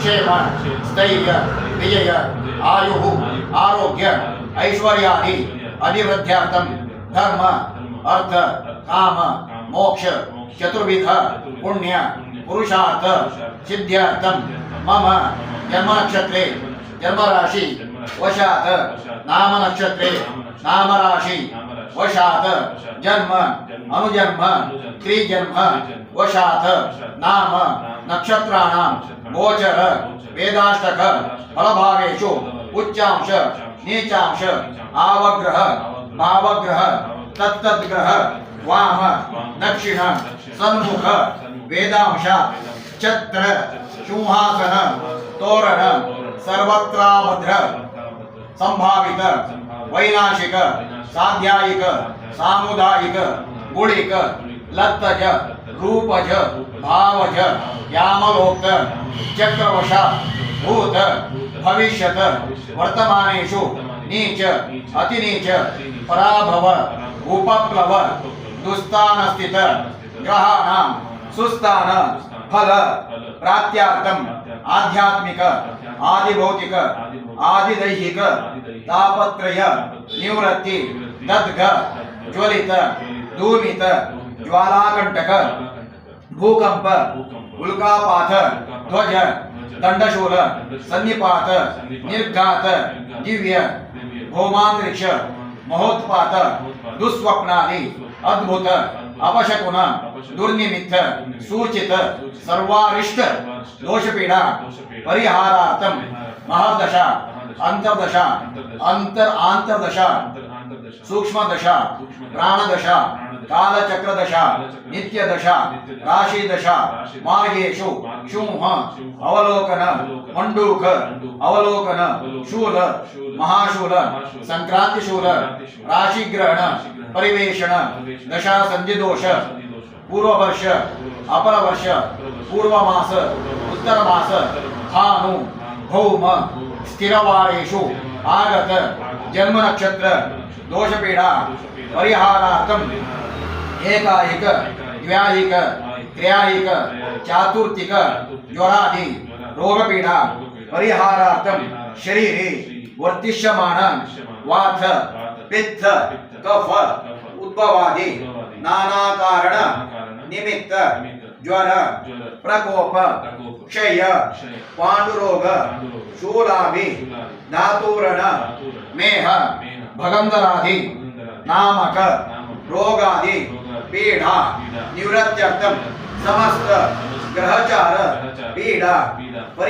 क्षेम स्थैर्य विजय आयुः आरोग्य ऐश्वर्यादि अभिवृद्ध्यर्थं धर्म अर्थ काम मोक्ष चतुर्विध पुण्य पुरुषार्थ सिद्ध्यर्थं मम जन्म नक्षत्रे जन्मराशि वशात् नाम नक्षत्रे नाम राशि वशात् जन्म अनुजन्म त्रिजन्म वशात् नाम नक्षत्राणां गोचर वेदाष्टक फलभावेषु उच्चांश नीचांश आवग्रह भावग्रह तत्तद्ग्रह वाम दक्षिण सन्मुख वेदांश छत्र सिंहासन तोरण सर्वत्राभद्र संभावित वैनाशिक साध्यायिक सामुदायिक गुणिक लत्तज रूपज भावज यामलोक्त चक्रवश भूत भविष्यत वर्तमानेषु नीच अतिनीच पराभव उपप्लव दुस्तानस्थित ग्रहाणां सुस्थान फल प्राप्त्यार्थं आध्यात्मिक आदिभौतिक आदिदैहिक तापत्रय निवृत्ति दद्घ ज्वलित धूमित ज्वालाकंटक भूकंप उल्कापात ध्वज दंडशूल सन्निपात निर्घात दिव्य भौमांतरिक्ष महोत्पात दुस्वप्नादि अद्भुत अपशकुन दुर्निमित्त सूचित सर्वारिष्ट दोषपीडा परिहारार्थं महर्दशा अंतर्दशा आंतर्दशा सूक्ष्मदशा प्राणदशा कालचक्रदशा नित्यदशा राशिदशा मार्गेषु सिंह अवलोकन मंडूक अवलोकन शूल महाशूल संक्रांतिशूल राशिग्रहण परिवेशण दशा संधिदोष पूर्ववर्ष अपरवर्ष पूर्वमास उत्तरमास भानु भौम स्थिरवारेषु आगत जन्म नक्षत्र दोषपीडा परिहारार्थं एकायिक द्व्यायिक त्रयायिक चातुर्थिक ज्वरादि रोगपीडा परिहारार्थं शरीरे वर्तिष्यमान वात पित्त कफ उद्भवादि नाना कारण निमित्त ज्वर प्रकोप क्षय पांडुरोग शूलाभि धातुरण मेह भगंधरादि नामक रोगादि पीड़ा निवृत्त्यर्थं समस्त ग्रहचार पीड़ा